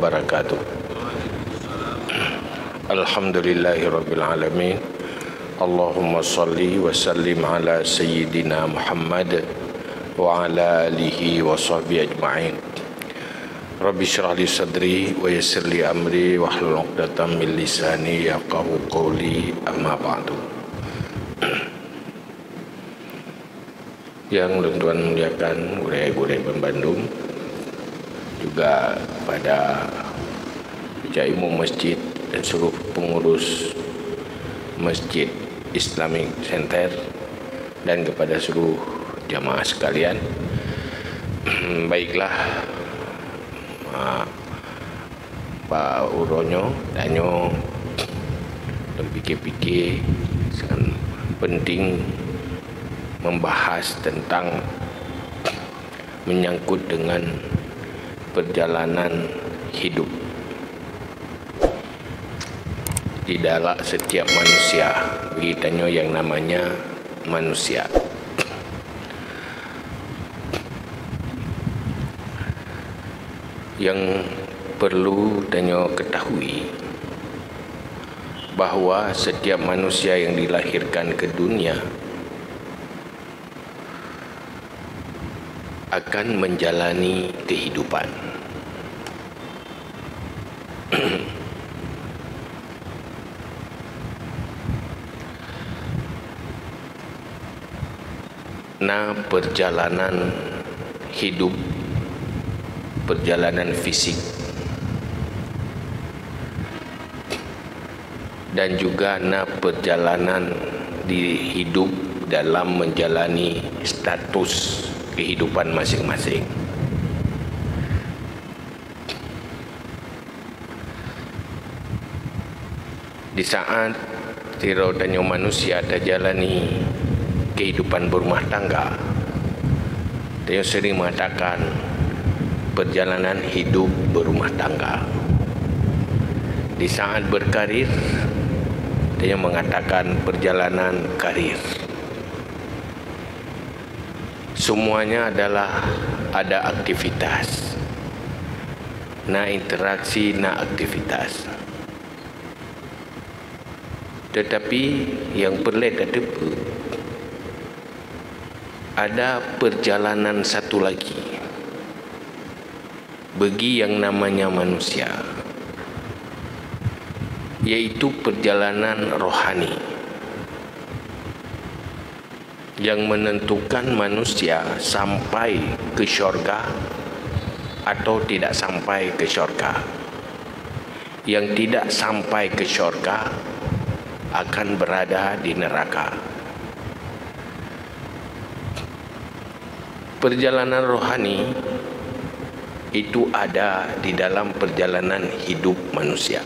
wabarakatuh. Alhamdulillahirabbil alamin. Allahumma salli wa sallim ala sayyidina Muhammad wa ala alihi wa sahbihi ajma'in. Rabbi syrah li sadri wa yassir li amri wa hlul 'uqdatam min lisani yafqahu qawli, amma ba'du. Yang tuan muliakan gurih-gurih Bandung, juga pada Pijak Imam Masjid dan seluruh pengurus Masjid Islamic Center, dan kepada seluruh jamaah sekalian. Baiklah, Pak Uronyo danyo dan fikir-fikir sangat penting membahas tentang menyangkut dengan perjalanan hidup di dalam setiap manusia, begitu yang namanya manusia. Yang perlu danyo ketahui bahawa setiap manusia yang dilahirkan ke dunia akan menjalani kehidupan. Nah, perjalanan hidup, perjalanan fisik, dan juga perjalanan di hidup dalam menjalani status kehidupan masing-masing. Di saat tiro dan manusia ada jalani kehidupan berumah tangga, dia sering mengatakan perjalanan hidup berumah tangga. Di saat berkarir, dia mengatakan perjalanan karir. Semuanya adalah ada aktivitas, interaksi, aktivitas. Tetapi yang pelik ada perjalanan satu lagi bagi yang namanya manusia, yaitu perjalanan rohani yang menentukan manusia sampai ke syurga atau tidak sampai ke syurga. Yang tidak sampai ke syurga akan berada di neraka. Perjalanan rohani itu ada di dalam perjalanan hidup manusia.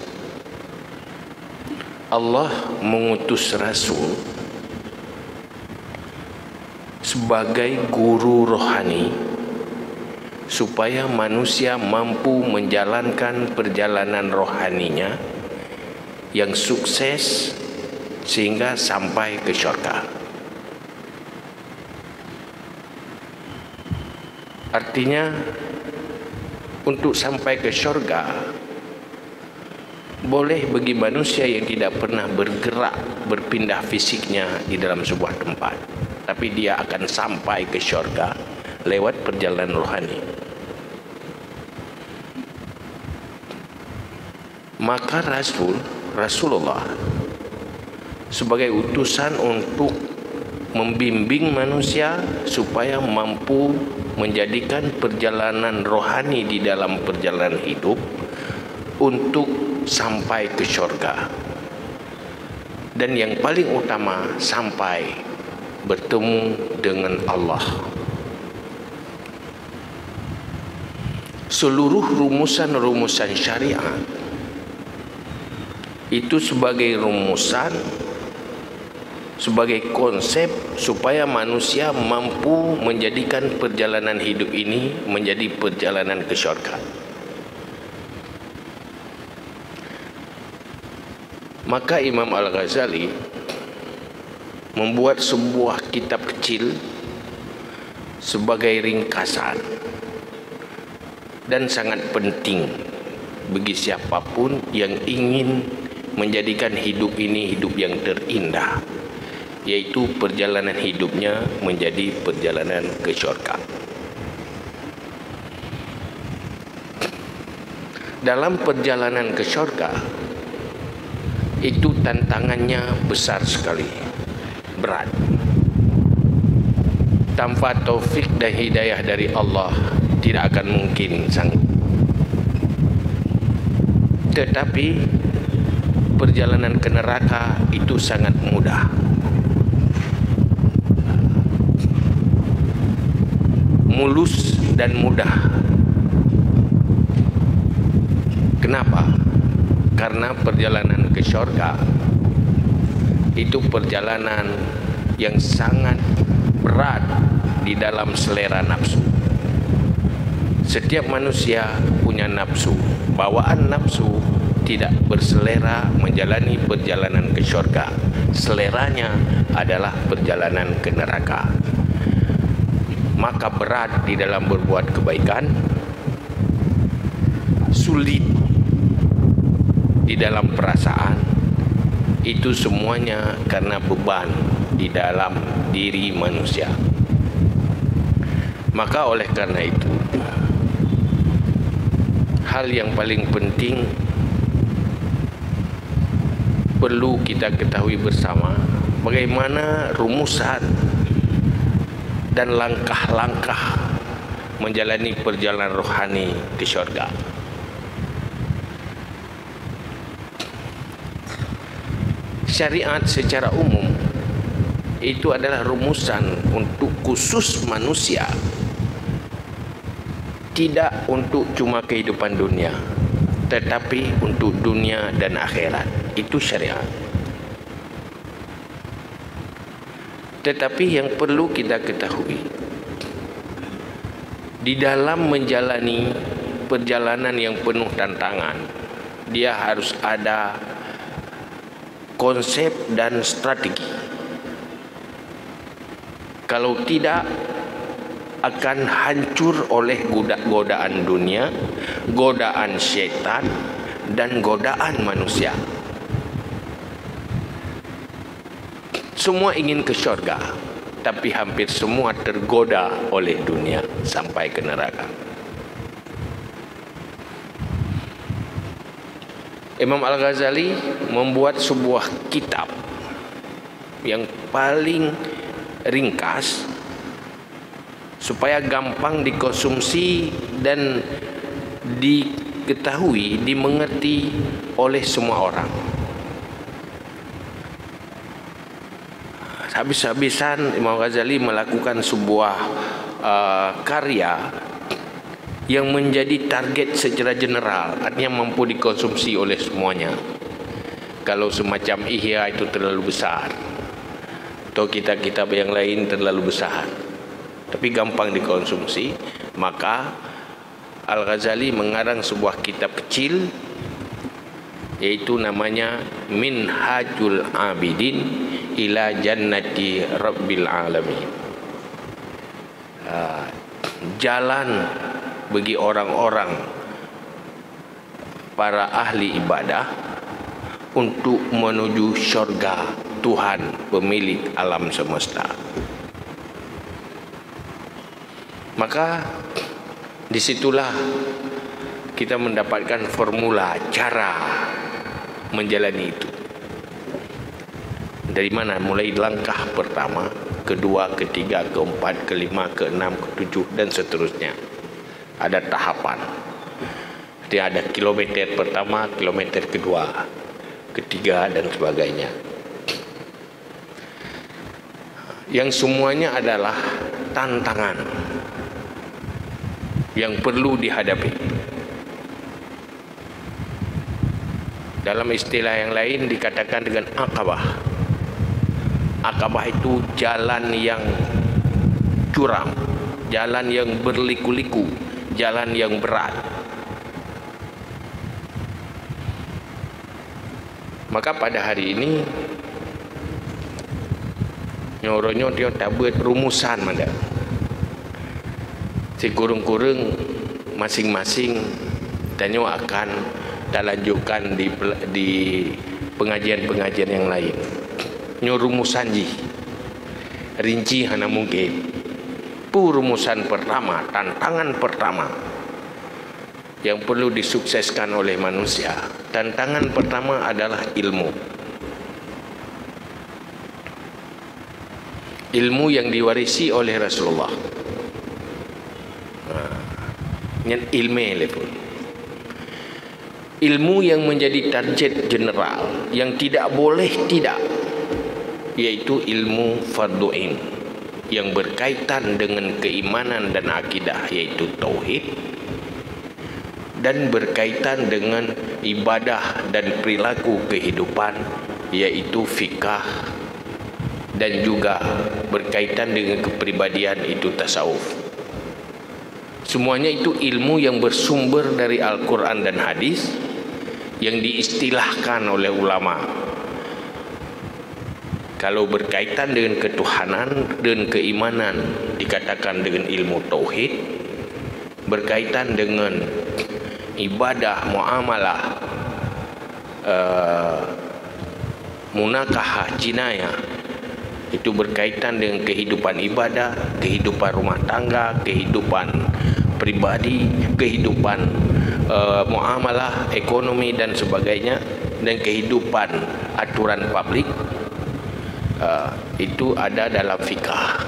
Allah mengutus Rasul sebagai guru rohani supaya manusia mampu menjalankan perjalanan rohaninya yang sukses sehingga sampai ke syurga. Artinya, untuk sampai ke syurga boleh bagi manusia yang tidak pernah bergerak, berpindah fisiknya di dalam sebuah tempat, tapi dia akan sampai ke syurga lewat perjalanan rohani. Maka Rasulullah sebagai utusan untuk membimbing manusia supaya mampu menjadikan perjalanan rohani di dalam perjalanan hidup untuk sampai ke syurga. Dan yang paling utama, sampai bertemu dengan Allah. Seluruh rumusan-rumusan syariat itu sebagai rumusan, sebagai konsep supaya manusia mampu menjadikan perjalanan hidup ini menjadi perjalanan ke syurga. Maka Imam Al-Ghazali membuat sebuah kitab kecil sebagai ringkasan dan sangat penting bagi siapapun yang ingin menjadikan hidup ini hidup yang terindah, yaitu perjalanan hidupnya menjadi perjalanan ke syurga. Dalam perjalanan ke syurga itu tantangannya besar sekali, berat. Tanpa taufik dan hidayah dari Allah tidak akan mungkin sanggup. Tetapi perjalanan ke neraka itu sangat mudah. Mulus dan mudah. Kenapa? Karena perjalanan ke syurga itu perjalanan yang sangat berat di dalam selera nafsu. Setiap manusia punya nafsu. Bawaan nafsu tidak berselera menjalani perjalanan ke syurga. Seleranya adalah perjalanan ke neraka. Maka berat di dalam berbuat kebaikan, sulit di dalam perasaan. Itu semuanya karena beban di dalam diri manusia. Maka oleh karena itu, hal yang paling penting perlu kita ketahui bersama, bagaimana rumusan dan langkah-langkah menjalani perjalanan rohani ke syurga. Syariat secara umum itu adalah rumusan untuk khusus manusia, tidak untuk cuma kehidupan dunia, tetapi untuk dunia dan akhirat. Itu syariat. Tetapi yang perlu kita ketahui, di dalam menjalani perjalanan yang penuh tantangan, dia harus ada konsep dan strategi. Kalau tidak, akan hancur oleh godaan dunia, godaan syaitan, dan godaan manusia. Semua ingin ke syurga, tapi hampir semua tergoda oleh dunia sampai ke neraka. Imam Al-Ghazali membuat sebuah kitab yang paling ringkas supaya gampang dikonsumsi dan diketahui, dimengerti oleh semua orang. Habis-habisan Imam Ghazali melakukan sebuah karya yang menjadi target secara general, artinya mampu dikonsumsi oleh semuanya. Kalau semacam Ihya itu terlalu besar, atau kitab-kitab yang lain terlalu besar, tapi gampang dikonsumsi, maka Al-Ghazali mengarang sebuah kitab kecil, yaitu namanya Minhajul Abidin ila Jannati Rabbil Alamin. Jalan bagi orang-orang para ahli ibadah untuk menuju syurga Tuhan pemilik alam semesta. Maka disitulah kita mendapatkan formula cara menjalani itu. Dari mana? Mulai langkah pertama, kedua, ketiga, keempat, kelima, keenam, ketujuh, dan seterusnya. Ada tahapan. Jadi ada kilometer pertama, kilometer kedua, ketiga, dan sebagainya. Yang semuanya adalah tantangan yang perlu dihadapi. Dalam istilah yang lain dikatakan dengan Aqabah. Aqabah itu jalan yang curam, jalan yang berliku-liku, jalan yang berat. Maka pada hari ini nyoronyo dia tak buat rumusan mana. Si kurung-kurung masing-masing tanya akan kita lanjutkan di pengajian-pengajian yang lain. Rumusan ji rinci hana mungkin. Rumusan pertama, tantangan pertama yang perlu disukseskan oleh manusia. Tantangan pertama adalah ilmu. Ilmu yang diwarisi oleh Rasulullah. Ilmu yang menjadi target general, yang tidak boleh tidak, yaitu ilmu fardu ain yang berkaitan dengan keimanan dan akidah, yaitu tauhid, dan berkaitan dengan ibadah dan perilaku kehidupan, yaitu fikah, dan juga berkaitan dengan kepribadian, itu tasawuf. Semuanya itu ilmu yang bersumber dari Al-Quran dan hadis, yang diistilahkan oleh ulama. Kalau berkaitan dengan ketuhanan dan keimanan dikatakan dengan ilmu tauhid, berkaitan dengan ibadah, muamalah, munakahah, jinayah, itu berkaitan dengan kehidupan ibadah, kehidupan rumah tangga, kehidupan pribadi, kehidupan muamalah, ekonomi dan sebagainya, dan kehidupan aturan publik. Itu ada dalam fikah,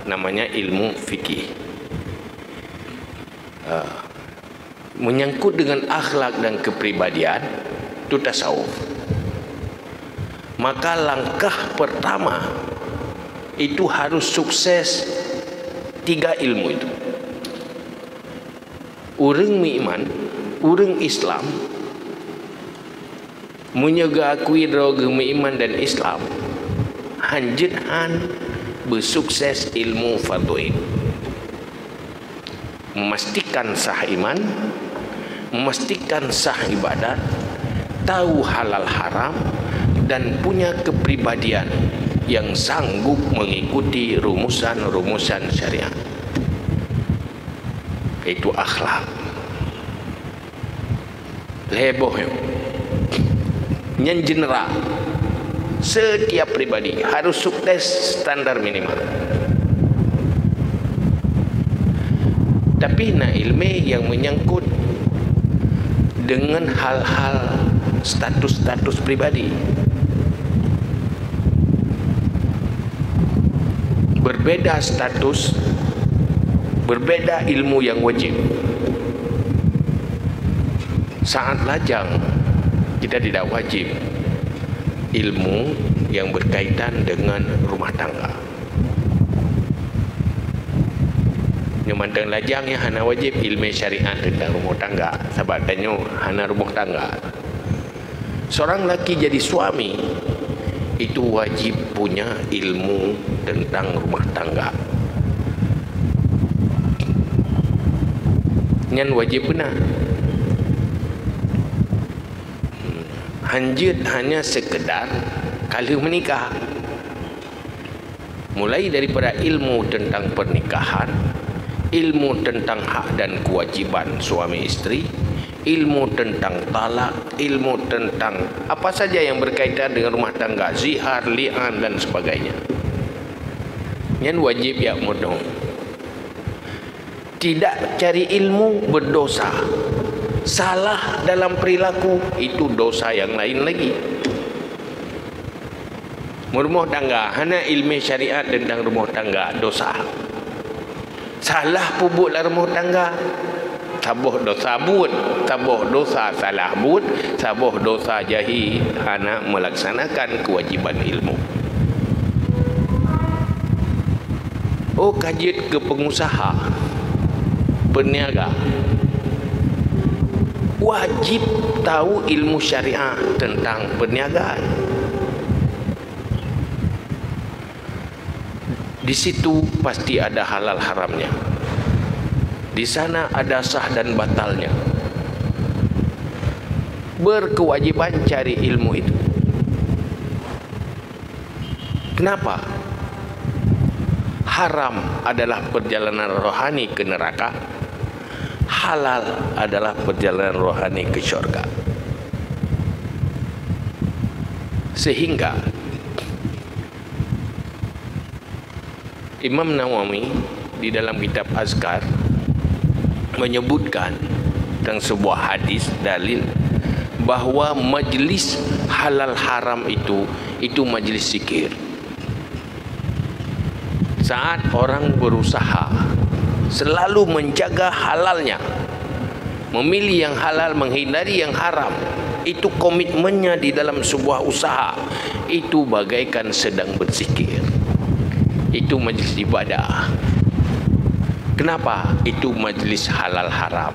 namanya ilmu fikih. Menyangkut dengan akhlak dan kepribadian, itu tasawuf. Maka langkah pertama itu harus sukses 3 ilmu itu. Urang iman, urang Islam menyegakui rogem iman dan Islam, hanjithan bersukses ilmu farduin. Memastikan sah iman, memastikan sah ibadat, tahu halal haram, dan punya kepribadian yang sanggup mengikuti rumusan-rumusan syariat. Itu akhlak. Leboh yang general, setiap pribadi harus sukses standar minimal. Tapi ilmu yang menyangkut dengan hal-hal status-status pribadi, berbeda status, berbeda ilmu yang wajib. Saat lajang kita tidak wajib ilmu yang berkaitan dengan rumah tangga. Nyumantang lajang ya hana wajib ilmu syariat tentang rumah tangga. Sebab tanya hana rumah tangga. Seorang laki jadi suami itu wajib punya ilmu tentang rumah tangga. Nyan wajib benar. Hanjut hanya sekedar kalau menikah. Mulai daripada ilmu tentang pernikahan, ilmu tentang hak dan kewajiban suami isteri, ilmu tentang talak, ilmu tentang apa saja yang berkaitan dengan rumah tangga, zihar, li'an dan sebagainya. Yang wajib ya mudong. Tidak cari ilmu berdosa. Salah dalam perilaku itu dosa yang lain lagi. Rumah tangga hanya ilmu syariat tentang rumah tangga dosa. Salah pubuk dalam rumah tangga, sabuh dosa but, sabuh dosa salah but, sabuh dosa jahil hanya melaksanakan kewajiban ilmu. Oh, kajian ke pengusaha, peniaga, wajib tahu ilmu syariah tentang perniagaan. Di situ pasti ada halal haramnya. Di sana ada sah dan batalnya. Berkewajiban cari ilmu itu. Kenapa? Haram adalah perjalanan rohani ke neraka. Halal adalah perjalanan rohani ke syurga. Sehingga Imam Nawawi di dalam kitab Azkar menyebutkan tentang sebuah hadis dalil bahawa majlis halal haram itu majlis zikir. Saat orang berusaha selalu menjaga halalnya, memilih yang halal, menghindari yang haram, itu komitmennya di dalam sebuah usaha, itu bagaikan sedang berzikir. Itu majlis ibadah. Kenapa? Itu majlis halal haram.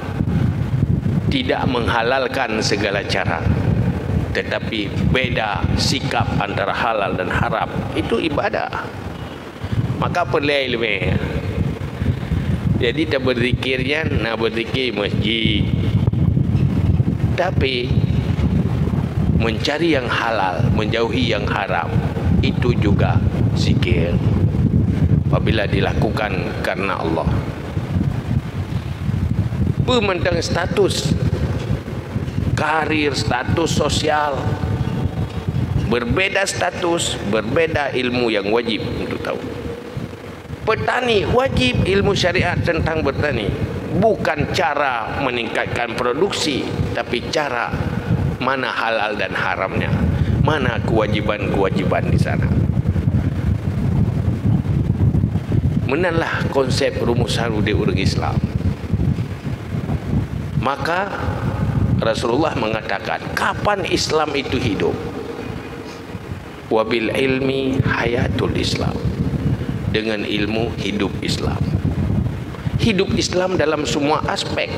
Tidak menghalalkan segala cara, tetapi beda sikap antara halal dan haram. Itu ibadah. Maka perlai lebih. Jadi tak berzikirnya nak berzikir masjid, tapi mencari yang halal, menjauhi yang haram, itu juga zikir apabila dilakukan karena Allah. Pemandang status karir, status sosial, berbeda status, berbeda ilmu yang wajib untuk tahu. Petani wajib ilmu syariat tentang bertani, bukan cara meningkatkan produksi, tapi cara mana halal dan haramnya, mana kewajiban-kewajiban di sana. Menalah konsep rumusan di urang Islam. Maka Rasulullah mengatakan, kapan Islam itu hidup? Wabil ilmi hayatul Islam. Dengan ilmu hidup Islam. Hidup Islam dalam semua aspek.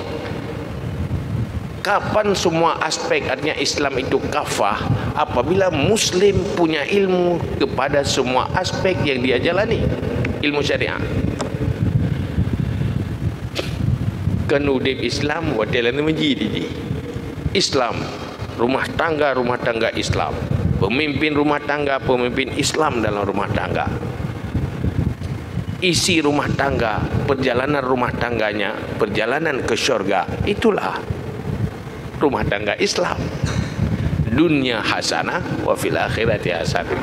Kapan semua aspek, artinya Islam itu kafah? Apabila Muslim punya ilmu kepada semua aspek yang dia jalani. Ilmu syariah. Kan udip Islam wadalan masjid ini. Islam, rumah tangga Islam. Pemimpin rumah tangga, pemimpin Islam dalam rumah tangga. Isi rumah tangga, perjalanan rumah tangganya, perjalanan ke syurga, itulah rumah tangga Islam. Dunia hasanah wa fil akhirati hasanah.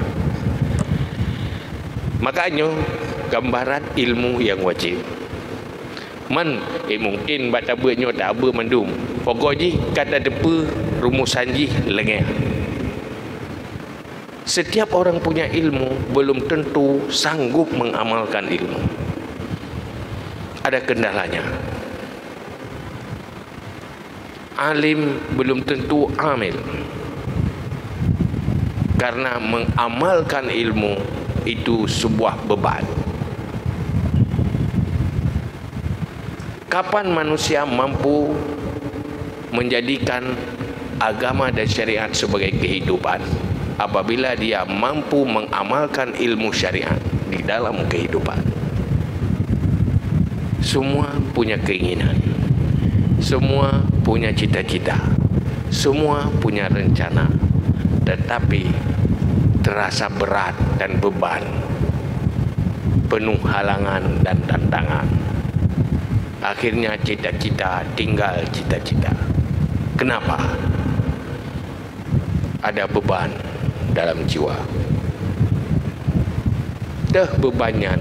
Makanya gambaran ilmu yang wajib. Mungkin bata beunyo tak apa mandum. Pokoknya kata depa rumusan ji lengah. Setiap orang punya ilmu belum tentu sanggup mengamalkan ilmu. Ada kendalanya. Alim belum tentu amil. Karena mengamalkan ilmu itu sebuah beban. Kapan manusia mampu menjadikan agama dan syariat sebagai kehidupan? Apabila dia mampu mengamalkan ilmu syariat di dalam kehidupan. Semua punya keinginan, semua punya cita-cita, semua punya rencana, tetapi terasa berat dan beban, penuh halangan dan tantangan. Akhirnya cita-cita tinggal cita-cita. Kenapa? Ada beban dalam jiwa. Bebannya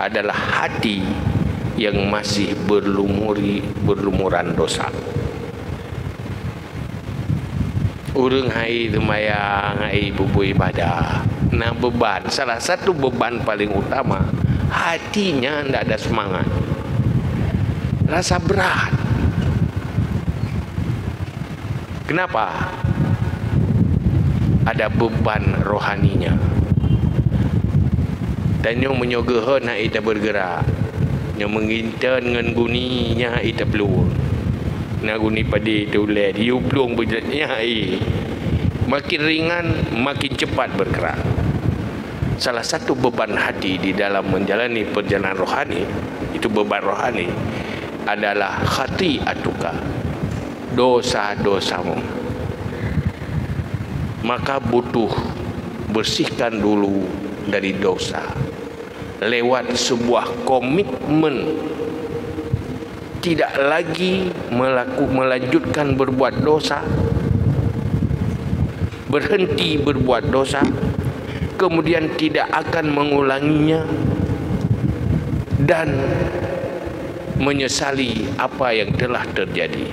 adalah hati yang masih berlumuran dosa. Urang hai lumayang, hai bubu ibadah. Nah, beban, salah satu beban paling utama, hatinya tidak ada semangat. Rasa berat. Kenapa? Ada beban rohaninya. Dan yang menyogoh nak kita bergerak, yang menginta dengan guninya kita pelur. Nak guni pada itu leh, you pelung berjeratnya makin ringan, makin cepat bergerak. Salah satu beban hati di dalam menjalani perjalanan rohani, itu beban rohani, adalah khati'atuka, dosa-dosamu. Maka butuh bersihkan dulu dari dosa lewat sebuah komitmen tidak lagi melanjutkan berbuat dosa, berhenti berbuat dosa, kemudian tidak akan mengulanginya, dan menyesali apa yang telah terjadi,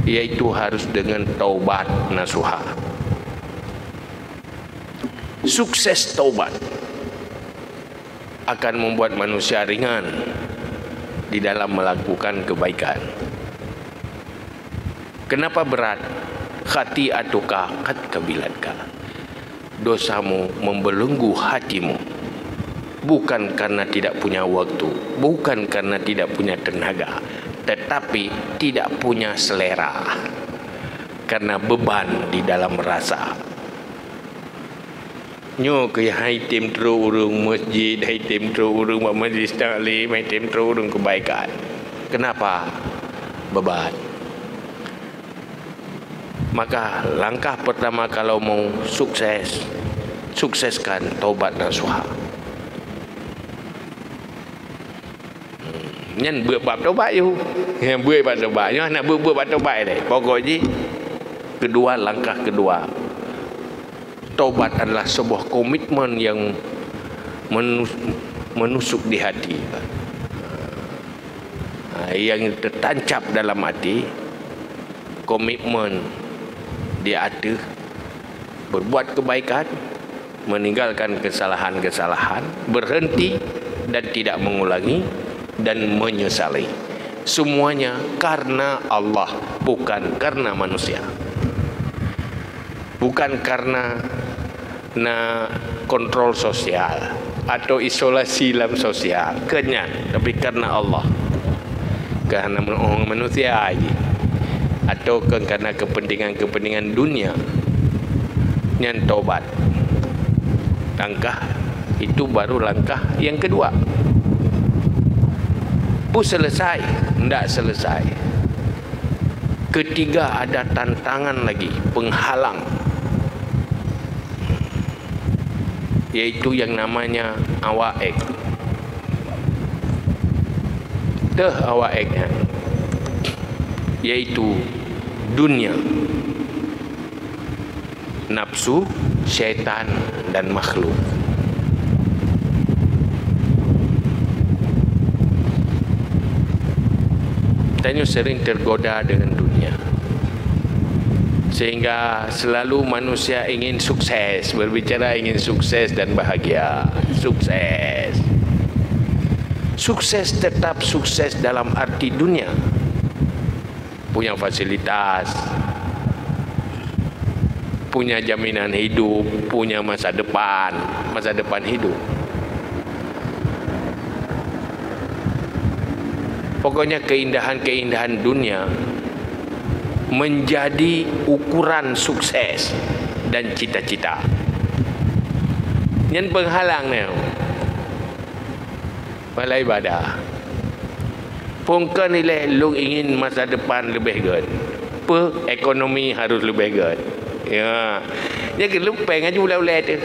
yaitu harus dengan taubat nasuha. Sukses taubat akan membuat manusia ringan di dalam melakukan kebaikan. Kenapa berat? Khati'atuka qad kabilatka. Dosamu membelenggu hatimu, bukan karena tidak punya waktu, bukan karena tidak punya tenaga, tetapi tidak punya selera karena beban di dalam rasa. Nyo ke hai tim terus urung masjid, hai tim terus urung majlis taklim, hai tim terus urung kebaikan. Kenapa? Beban. Maka langkah pertama kalau mau sukses, sukseskan taubat nasuha. Nhân buat bab taubat you. Yang buat bab taubat, you nak buat bab taubat ni. Pokoknya kedua, langkah kedua, taubat adalah sebuah komitmen yang menusuk di hati, yang tertancap dalam hati. Komitmen dia ada berbuat kebaikan, meninggalkan kesalahan-kesalahan, berhenti dan tidak mengulangi, dan menyesali. Semuanya karena Allah, bukan karena manusia, bukan karena kontrol sosial atau isolasi dalam sosial kenyang, tapi karena Allah, karena orang manusia aja, atau karena kepentingan dunia. Yang taubat, langkah itu baru langkah yang kedua. Selesai? Tidak selesai. Ketiga, ada tantangan lagi, penghalang, yaitu yang namanya awaik. Awaiknya yaitu dunia, nafsu, syaitan, dan makhluk. Tanya sering tergoda dengan dunia, sehingga selalu manusia ingin sukses, berbicara ingin sukses dan bahagia. Sukses tetap sukses dalam arti dunia, punya fasilitas, punya jaminan hidup, punya masa depan hidup. Pokoknya keindahan-keindahan dunia menjadi ukuran sukses dan cita-cita. Yang penghalang ni pada ibadah. Pungkan nilai lu ingin masa depan lebih good, ekonomi harus lebih good. Ya, jadi lu pengen aja ulah-ulah tu.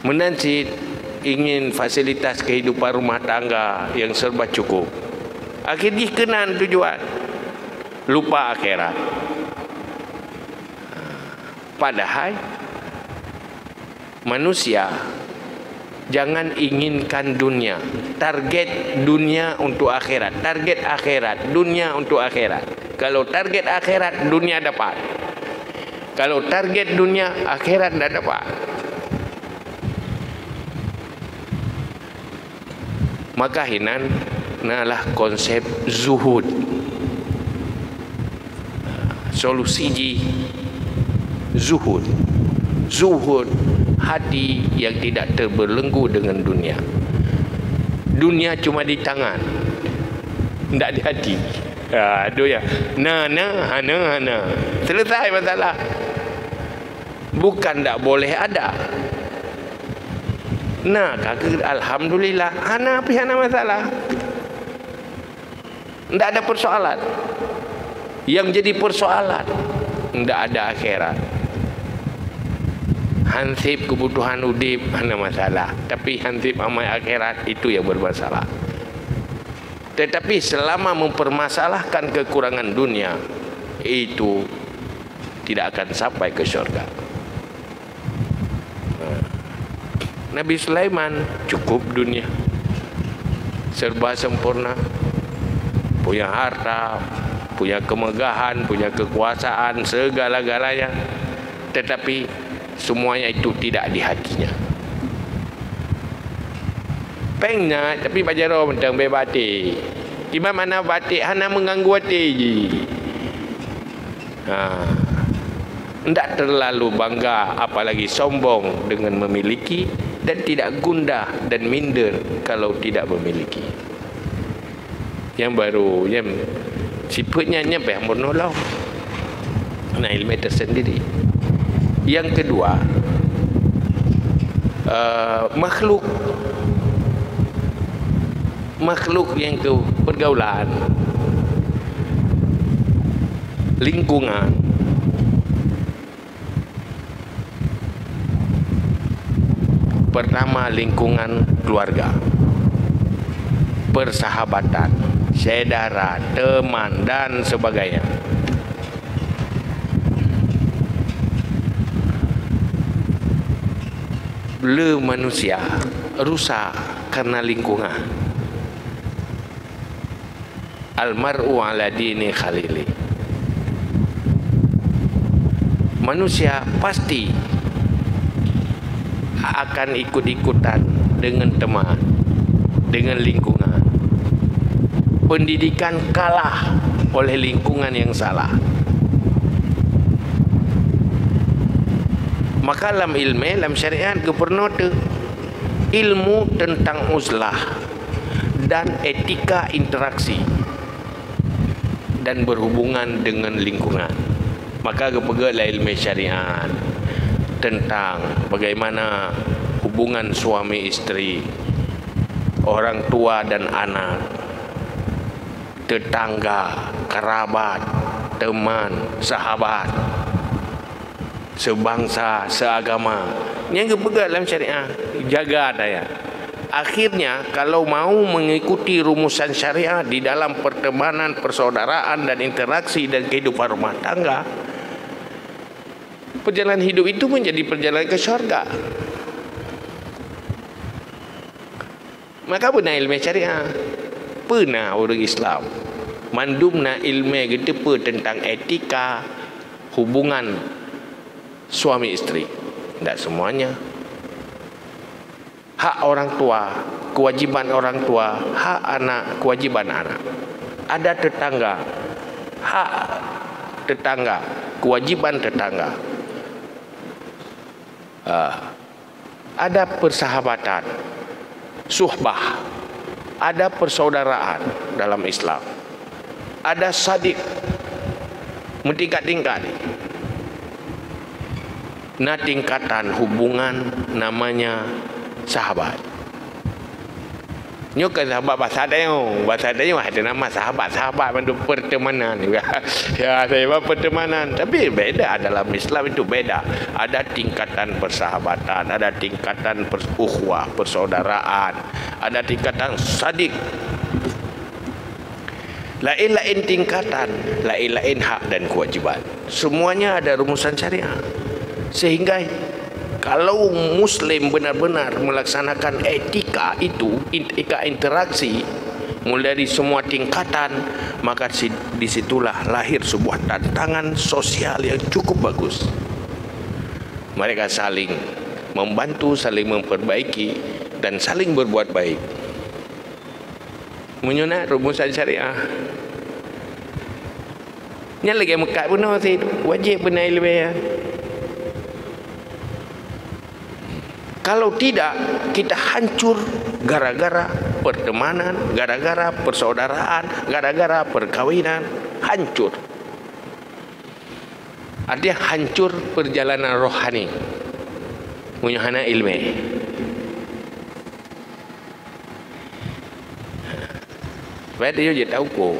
Menanti ingin fasilitas kehidupan rumah tangga yang serba cukup. Akhirnya kenan tujuan, lupa akhirat. Padahal manusia jangan inginkan dunia, target dunia untuk akhirat, target akhirat, dunia untuk akhirat. Kalau target akhirat, dunia dapat. Kalau target dunia, akhirat tidak dapat. Maka hinan nalah konsep zuhud. Solusi zuhud. Zuhud, hati yang tidak terbelenggu dengan dunia. Dunia cuma di tangan, tidak di hati. Aduh ya, hana. Selesai masalah. Bukan tak boleh ada. Nah, kakak alhamdulillah, hana masalah. Tidak ada persoalan. Yang jadi persoalan, tidak ada akhirat. Hansip kebutuhan udip mana masalah, tapi hansip amal akhirat itu yang bermasalah. Tetapi selama mempermasalahkan kekurangan dunia, itu tidak akan sampai ke syurga. Nabi Sulaiman cukup dunia, serba sempurna, punya harta, punya kemegahan, punya kekuasaan, segala-galanya, tetapi semuanya itu tidak di hatinya. Pengnya tapi bajaro mentang be batik. Di mana batik hana mengganggu hati je. Tidak terlalu bangga, apalagi sombong dengan memiliki, dan tidak gundah dan minder kalau tidak memiliki. Yang baru, yang sifatnya nyampe menolong. Nah, ilmu tersendiri. Yang kedua, makhluk yang ke pergaulan, lingkungan. Pertama, lingkungan keluarga, persahabatan, saudara, teman, dan sebagainya. Belum manusia rusak karena lingkungan. Almar'u ala dini khalili. Manusia pasti akan ikut-ikutan dengan teman, dengan lingkungan. Pendidikan kalah oleh lingkungan yang salah. Maka dalam ilmu, dalam syariat pernah ilmu tentang uzlah dan etika interaksi dan berhubungan dengan lingkungan. Maka kepegalah ilmu syariat tentang bagaimana hubungan suami istri, orang tua dan anak, tetangga, kerabat, teman, sahabat, sebangsa, seagama. Yang kepegang dalam syariah, jaga daya. Akhirnya kalau mau mengikuti rumusan syariah di dalam pertemanan, persaudaraan dan interaksi dan kehidupan rumah tangga, perjalanan hidup itu menjadi perjalanan ke syurga. Maka benar ilmu syariah, pernah orang Islam mandumna ilmu gedepa tentang etika hubungan suami istri. Tidak semuanya. Hak orang tua, kewajiban orang tua, hak anak, kewajiban anak. Ada tetangga, hak tetangga, kewajiban tetangga. Ada persahabatan, suhbah, ada persaudaraan dalam Islam. Ada sadiq, mentingkat-tingkat. Nah, tingkatan hubungan namanya sahabat. Nyuka sahabat bahasa Dayu ada nama sahabat bentuk pertemanan juga. Ya, saya pertemanan, tapi beda dalam Islam itu beda. Ada tingkatan persahabatan, ada tingkatan ukhuwah, persaudaraan, ada tingkatan sadiq. Lain-lain tingkatan, lain-lain hak dan kewajiban. Semuanya ada rumusan syariah. Sehingga kalau Muslim benar-benar melaksanakan etika itu, etika interaksi, mulai dari semua tingkatan, maka disitulah lahir sebuah tantangan sosial yang cukup bagus. Mereka saling membantu, saling memperbaiki, dan saling berbuat baik. Menyunat rumusan syariah. Yang lagi mekat benar sih, wajib benar ilmu ya. Kalau tidak, kita hancur gara-gara pertemanan, gara-gara persaudaraan, gara-gara perkawinan, hancur. Artinya hancur perjalanan rohani. Munyahana ilmu. Supaya dia tahu kok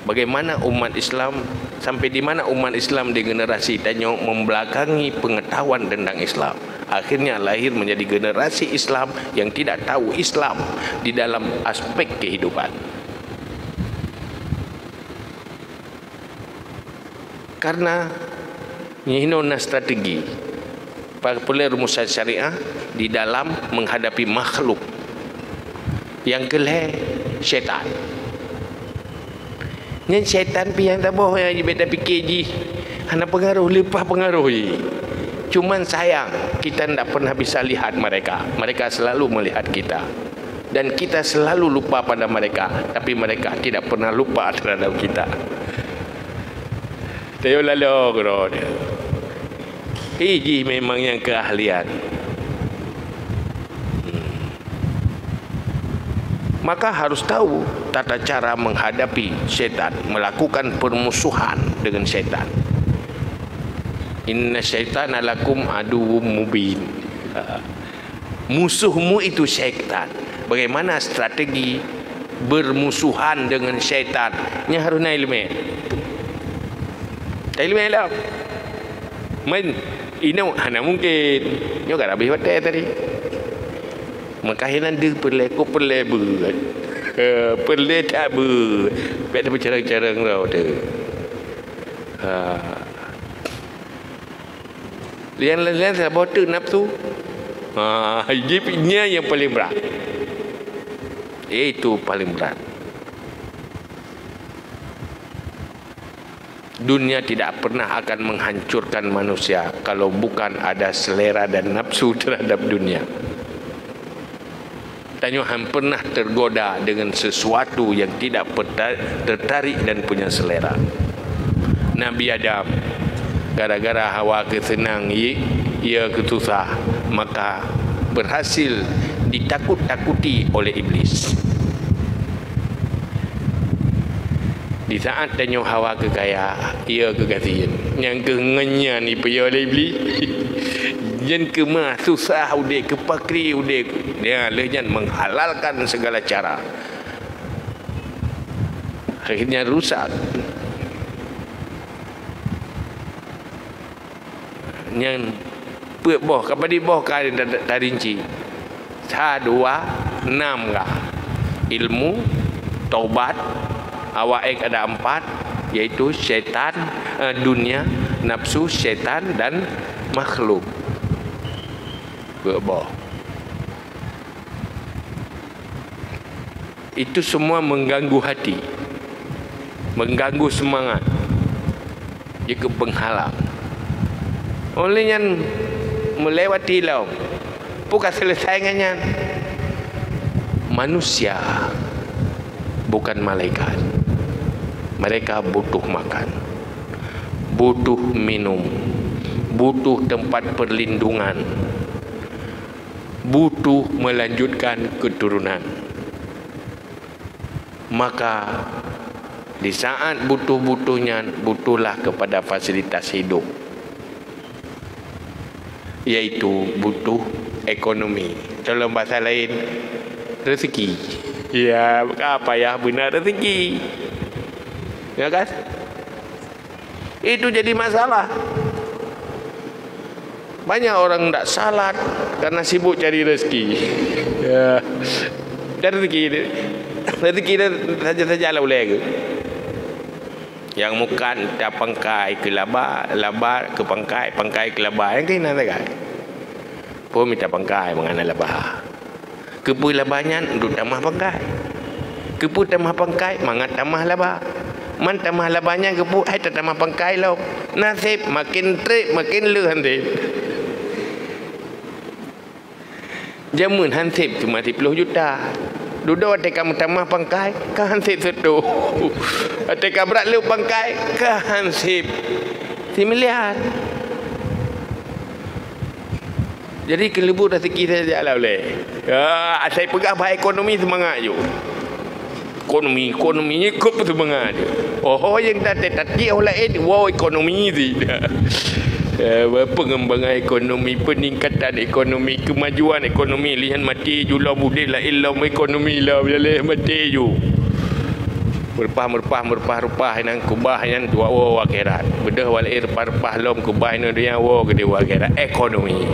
Bagaimana umat Islam, sampai di mana umat Islam di generasi tanya membelakangi pengetahuan tentang Islam. Akhirnya lahir menjadi generasi Islam yang tidak tahu Islam di dalam aspek kehidupan. Karena nyinona strategi populer rumus syariah di dalam menghadapi makhluk yang kelih syaitan. Yang syaitan pi yang tak boh yang beda fikir ji. Hana pengaruh lepas pengaruh ji. Cuman sayang kita tidak pernah bisa lihat mereka. Mereka selalu melihat kita. Dan kita selalu lupa pada mereka, tapi mereka tidak pernah lupa terhadap kita. Tayo lalu bro. Ji memang yang keahlian. Maka harus tahu tata cara menghadapi syaitan, melakukan permusuhan dengan syaitan. Inna syaitan lakum aduwwum mubin. Musuhmu itu syaitan. Bagaimana strategi bermusuhan dengan syaitan? Ini harus ilmu. Ilmu lah. Ini hanya mungkin. Ini kan habis batai tadi. Makahinan dia perleku perlebu. Perle tak ber. Biar dia bercarang-carang tau dia. Yang lain-lain saya bodoh nafsu. Hidupnya yang paling berat. Itu paling berat. Dunia tidak pernah akan menghancurkan manusia kalau bukan ada selera dan nafsu terhadap dunia. Tanyuhan pernah tergoda dengan sesuatu yang tidak tertarik dan punya selera. Nabi Adam gara-gara hawa kesenang ia kesusah, maka berhasil ditakut-takuti oleh iblis. Di saat tanya hawa kekaya, ia kekasihan. Yang kengenya ni pergi oleh iblis. Jan kemah susah udik, kepakri udik. Dia lejan menghalalkan segala cara. Akhirnya rusak. Yang boh kapadi boh kali tarinci. 1 2 6 kah. Ilmu, taubat, awak ada 4, yaitu syaitan, dunia, nafsu, syaitan dan makhluk. Bawah. Itu semua mengganggu hati, mengganggu semangat, juga penghalang. Oleh yang melewati laut, bukan selesainya. Manusia bukan malaikat. Mereka butuh makan, butuh minum, butuh tempat perlindungan, butuh melanjutkan keturunan. Maka di saat butuh-butuhnya, butuhlah kepada fasilitas hidup, yaitu butuh ekonomi. Dalam bahasa lain, rezeki. Ya, apa ya benar rezeki. Ya kan? Itu jadi masalah. Banyak orang tak salat karena sibuk cari rezeki. Ya. Dan rezeki saja lah boleh ke? Yang mukan tak pangkai ke laba, laba ke pangkai, pangkai ke laba. Yang kena tak kan? Pun minta pangkai mengenai laba. Kepu labanya untuk tambah pangkai. Kepu tambah pangkai, mangat tambah laba. Man tambah labanya kepu, hai tambah pangkai lau. Nasib makin trik, makin lu hansip. Jamun hansip cuma 10 juta. Duduk atika tambah pangkai, ke hansip setu. Atika berat lu pangkai, ke hansip 1 miliar. Jadi kelebur rezeki saja lah boleh. Ya, saya pegang bahagian ekonomi semangat je. Ekonominya kop semangat je. Oh, yang tadi oleh wow ekonomi ni. Pengembangan ekonomi, peningkatan ekonomi, kemajuan ekonomi, lihat mati julah budek lah ilmu ekonomi lah boleh mati ju. merpah nang kubah yang dua wo akhirat bedah walair parpah lom kubah no dia wo gede wo akhirat ekonomi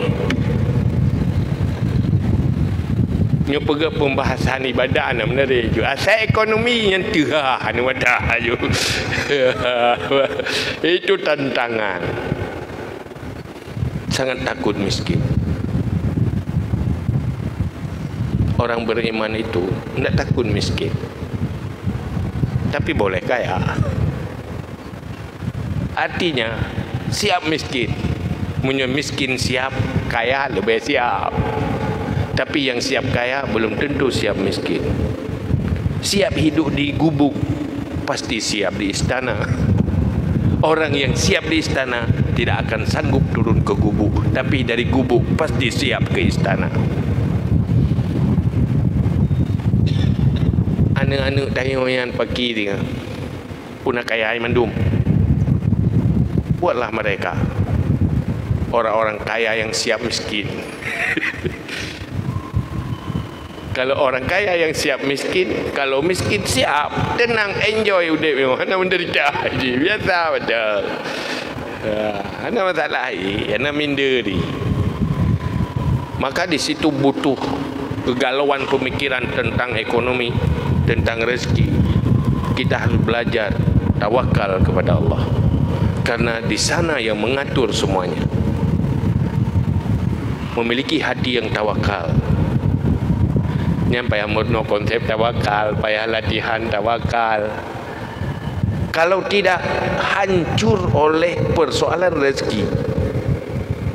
nyo pega pembahasan ibadah na menari ju asal ekonomi yang terah anu wadah ju itu tantangan sangat takut miskin. Orang beriman itu tidak takut miskin, tapi boleh kaya. Artinya siap miskin, punya miskin siap, kaya lebih siap. Tapi yang siap kaya belum tentu siap miskin. Siap hidup di gubuk pasti siap di istana. Orang yang siap di istana tidak akan sanggup turun ke gubuk, tapi dari gubuk pasti siap ke istana. Anak-anak tayo yang pagi dia punah kaya mandum. Buatlah mereka orang-orang kaya yang siap miskin. Kalau orang kaya yang siap miskin, kalau miskin siap, tenang, enjoy udah mana menderita aja, biasa betul. Ada masalah lagi, ada minderi. Maka di situ butuh kegalauan pemikiran tentang ekonomi, tentang rezeki. Kita harus belajar tawakal kepada Allah, karena di sana yang mengatur semuanya. Memiliki hati yang tawakal. Nyampai amurno konsep tawakal, payah latihan tawakal. Kalau tidak, hancur oleh persoalan rezeki.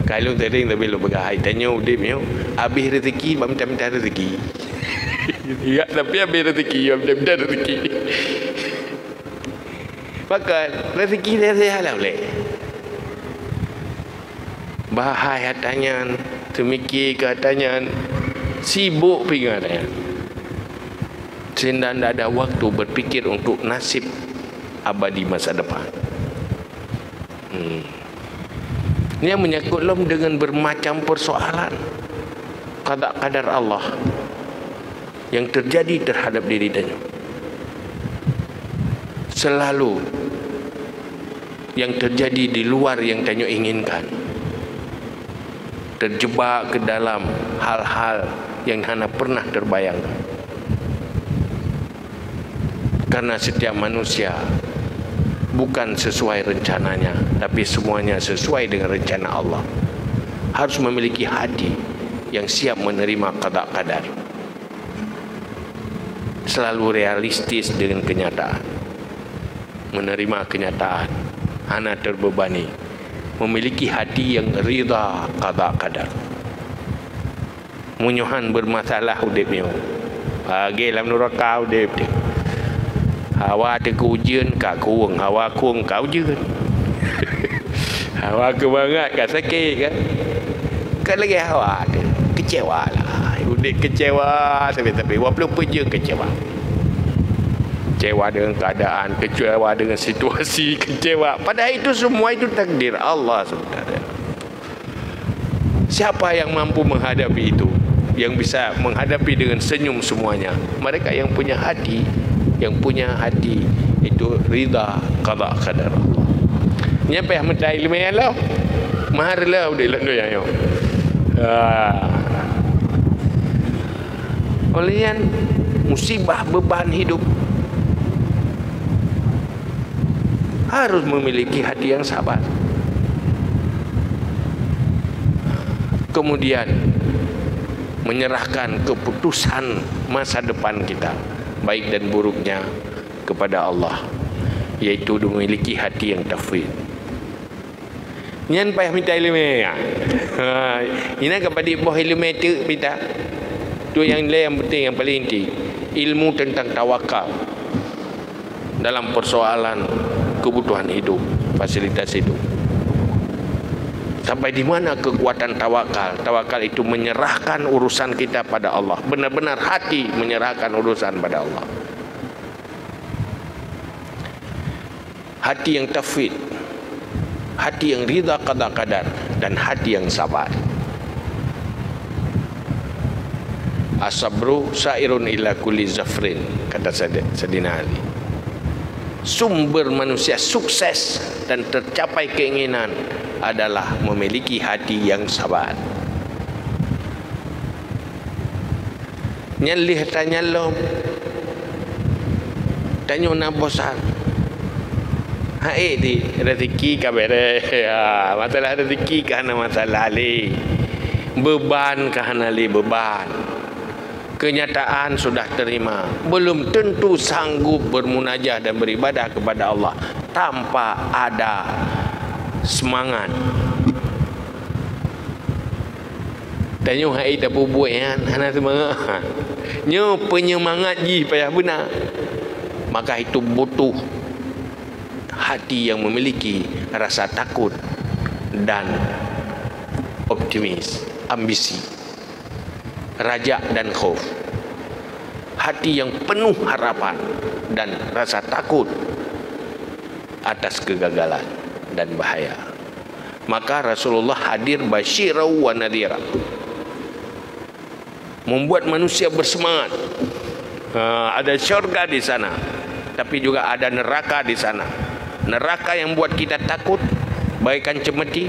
Kalau sering lebih bergahai tanya udipnya, habis rezeki minta rezeki. Ya, tapi habis rezeki minta rezeki. Maka rezeki dia lah boleh. Bahaya tanya, semikir katanya, sibuk pingatnya. Sehingga tidak ada waktu berpikir untuk nasib abadi masa depan. Ini menyangkut dengan bermacam persoalan qada-qadar Allah yang terjadi terhadap diri dia. Selalu yang terjadi di luar yang Tanyo inginkan, terjebak ke dalam hal-hal yang hana pernah terbayangkan. Karena setiap manusia bukan sesuai rencananya, tapi semuanya sesuai dengan rencana Allah. Harus memiliki hati yang siap menerima qada-qadar, selalu realistis dengan kenyataan, menerima kenyataan, hana terbebani, memiliki hati yang rida qada-qadar. Munyuhan bermasalah udipnya, bagilah menurut kau udip dia. Hawa ada keujian kak kurang, hawa kurang kau ujian. Hawa kebangat kak sakit kan. Kan lagi hawa ada kecewa lah. Udik kecewa sampai-sampai walaupun je kecewa. Kecewa dengan keadaan, kecewa dengan situasi, kecewa. Padahal itu semua itu takdir Allah sebenarnya. Siapa yang mampu menghadapi itu? Yang bisa menghadapi dengan senyum semuanya? Mereka yang punya hati, yang punya hati itu rida qada qadar Allah. Nyapa yang minta ilmu ya lo, mahar lo udah lo yang yo. Olian musibah beban hidup harus memiliki hati yang sabar. Kemudian menyerahkan keputusan masa depan kita, baik dan buruknya, kepada Allah, yaitu memiliki hati yang tafwid. Nyan payah minta ilmu ya. Ina kepada boh ilmu itu minta. Tu yang penting, yang paling inti, ilmu tentang tawakal dalam persoalan kebutuhan hidup, fasilitas hidup. Sampai di mana kekuatan tawakal? Tawakal itu menyerahkan urusan kita pada Allah. Benar-benar hati menyerahkan urusan pada Allah. Hati yang tafwid, hati yang ridha qada qadar, dan hati yang sabar. As-sabru sa'irun ila kulli zafrin, kata Sayyidina Ali. sumber manusia sukses dan tercapai keinginan adalah memiliki hati yang sabar. Nyalih tanya lo, tanya nak bosan. Hai di rezeki kabere, masalah rezeki kerana masalah li, beban kerana li beban. Kenyataan sudah terima, belum tentu sanggup bermunajah dan beribadah kepada Allah tanpa ada semangat. Tanya hai tak buat kan, hana semangat. Nyo penyemangat ji payah benar. Maka itu butuh hati yang memiliki rasa takut dan optimis, ambisi, raja dan khauf. Hati yang penuh harapan dan rasa takut atas kegagalan dan bahaya. Maka Rasulullah hadir basyirah wa nadhira, membuat manusia bersemangat. Ada syurga di sana, tapi juga ada neraka di sana. Neraka yang buat kita takut bagaikan cemeti,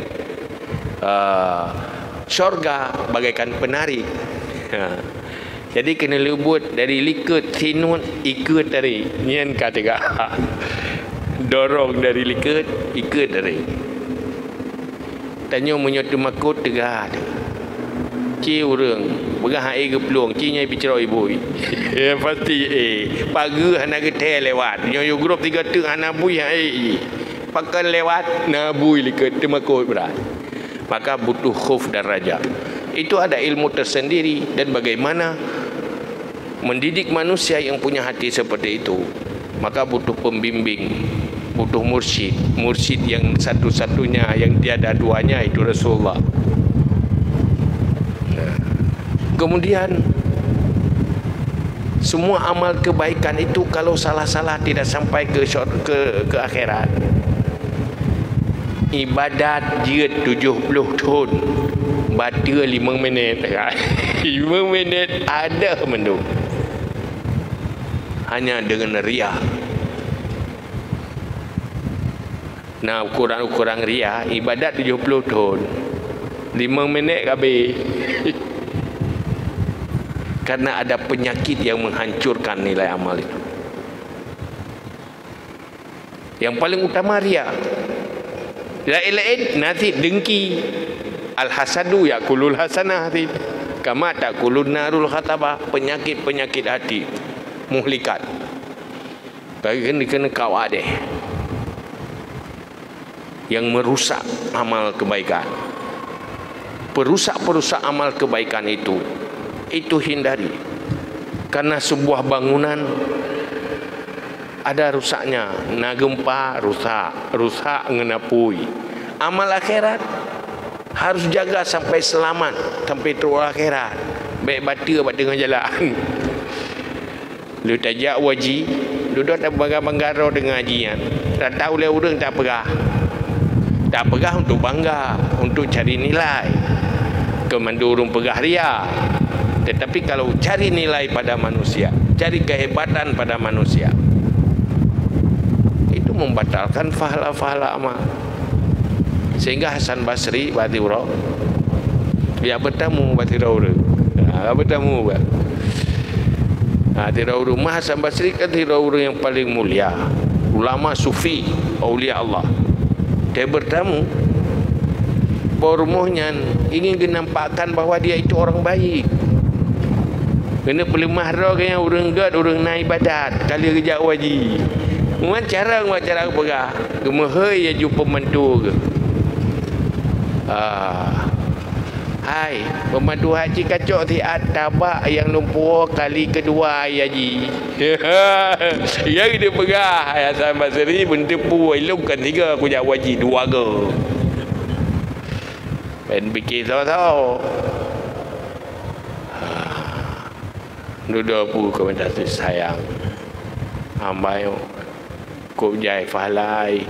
syurga bagaikan penari. Jadi kena lubut dari liket sinut ikut dari nyen kata dorong dari liket ikut dari. Tanya menyatu makut tegah. Ci urang begah ai ke peluang ci nyai bicara ibu. Ya pasti pagi hana getel lewat. Nyo grup 3 tek hana bui ai. Pakan lewat nabui liket temakut berat. Maka butuh khauf dan raja. Itu ada ilmu tersendiri, dan bagaimana mendidik manusia yang punya hati seperti itu. Maka butuh pembimbing, butuh mursyid. Mursyid yang satu-satunya, yang tiada duanya, itu Rasulullah. Kemudian semua amal kebaikan itu kalau salah-salah tidak sampai ke akhirat. Ibadat jid 70 tahun, baca 5 minit. 5 minit ada mendung. Hanya dengan riya. Nah, ukuran riya, ibadat 70 tahun, 5 minit habis. Karena ada penyakit yang menghancurkan nilai amal itu. Yang paling utama riya. Lain-lain nanti dengki. Al-hasadu yakulul hasanah. Kama takulun narul khatabah. Penyakit-penyakit hati muhlikat. Bagi kena kawat deh, yang merusak amal kebaikan. Perusak-perusak amal kebaikan itu hindari. Karena sebuah bangunan ada rusaknya. Na gempa rusak ngenapui. Amal akhirat harus jaga sampai selamat, sampai terus akhirat. Baik baca tengah jalan. Lu tajak waji, duduk tak bangga-bangga dengan hajian. Tak tahu le orang tak pegah. Tak pegah untuk bangga, untuk cari nilai. Kemandurung pegah ria. Tetapi kalau cari nilai pada manusia, cari kehebatan pada manusia, itu membatalkan pahala-pahala amal. Sehingga Hasan Basri Batirah dia bertemu Batirah bertemu Batirah rumah Hasan Basri kan orang yang paling mulia, ulama sufi, aulia Allah. Dia bertemu pormohnya ingin menampakkan bahawa dia itu orang baik. Kena perlu mahra kan orang gad, orang naik ibadat kali kerja wajib. Cara pegah. Gemahai ya jumpa mentu ke. Hai, pemandu haji kacok ti atabak yang lumpur kali kedua haji. Ya dia pegah ya sama seri bertepu elok kan 3 aku jak wajib 2 ke. Ben fikir tahu. Duduk pun kepada sayang ambai kau jai falai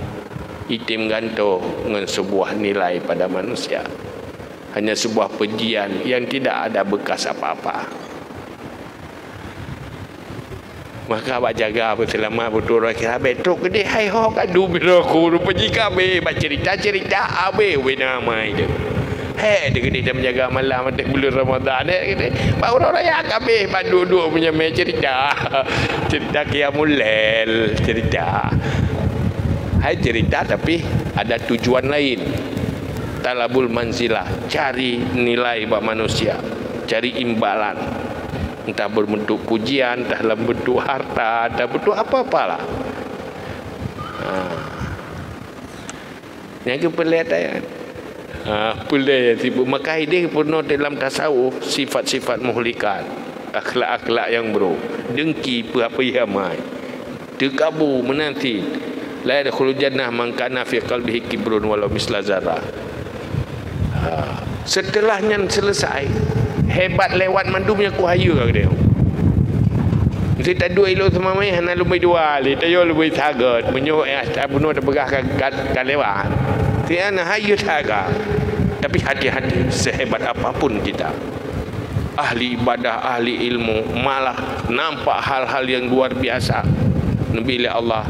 itim ganto dengan sebuah nilai pada manusia, hanya sebuah pujian yang tidak ada bekas apa-apa. Maka abak jaga apa selamat betul akhir betul ke dia hai ho kadu bila aku rupanya kabe baca cerita abe we nama itu. Hei dia dah menjaga malam pada bulan Ramadan dia baru raya kabe duduk punya cerita qiyamul lail cerita. Hai cerita tapi ada tujuan lain. Talabul manzilah, cari nilai buat manusia, cari imbalan. Entah berbentuk pujian, entah dalam bentuk harta, entah bentuk apa-apalah. Yang pelik ya. Pelik tiba. Maka ini penuh dalam tasawuf sifat-sifat muhlikat, akhlak-akhlak yang buruk, dengki, apa-apa terkabur menanti. La yadkhulul jannah man kana fi qalbihi kibrun walau misla zarrah. Setelahnya selesai, hebat lewat mandumnya kuhayu ke dia. Kita tak dua ilo sama mai hana lumai dua li tayo lumai tagat menyo bunuh terbegah kan lewat. Tiana hayu taga. Tapi hati-hati sehebat apapun kita. Ahli ibadah, ahli ilmu malah nampak hal-hal yang luar biasa nabi Allah,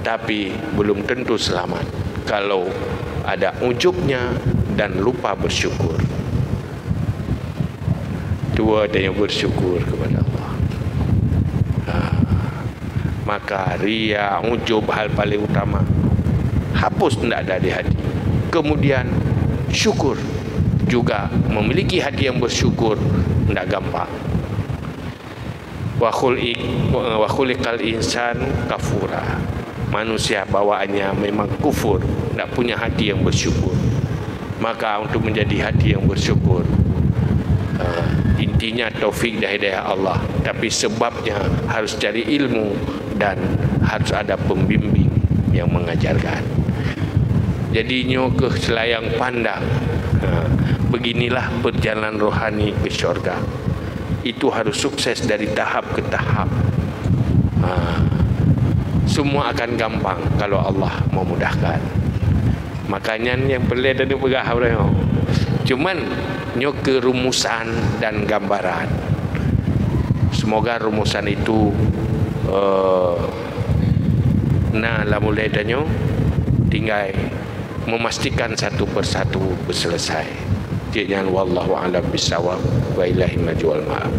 tapi belum tentu selamat kalau ada ujubnya dan lupa bersyukur. Dua ada yang bersyukur kepada Allah. Maka ria, ujub hal paling utama. Hapus tidak ada di hati. Kemudian syukur juga, memiliki hati yang bersyukur tidak gampang. Wa khuliqal insan kafura. Manusia bawaannya memang kufur, tidak punya hati yang bersyukur. Maka untuk menjadi hati yang bersyukur, intinya taufik dan hidayah Allah, tapi sebabnya harus cari ilmu dan harus ada pembimbing yang mengajarkan. Jadinya ke selayang pandang. Beginilah perjalanan rohani ke syurga. Itu harus sukses dari tahap ke tahap. Semua akan gampang kalau Allah memudahkan. Makanya yang pelik tadi pegah orang. Cuman nyok ke rumusan dan gambaran. Semoga rumusan itu lah mulai danyo tinggal memastikan satu persatu selesai. Jangan wallahu a'lam bishawab wa ilahi majwal ma'ab.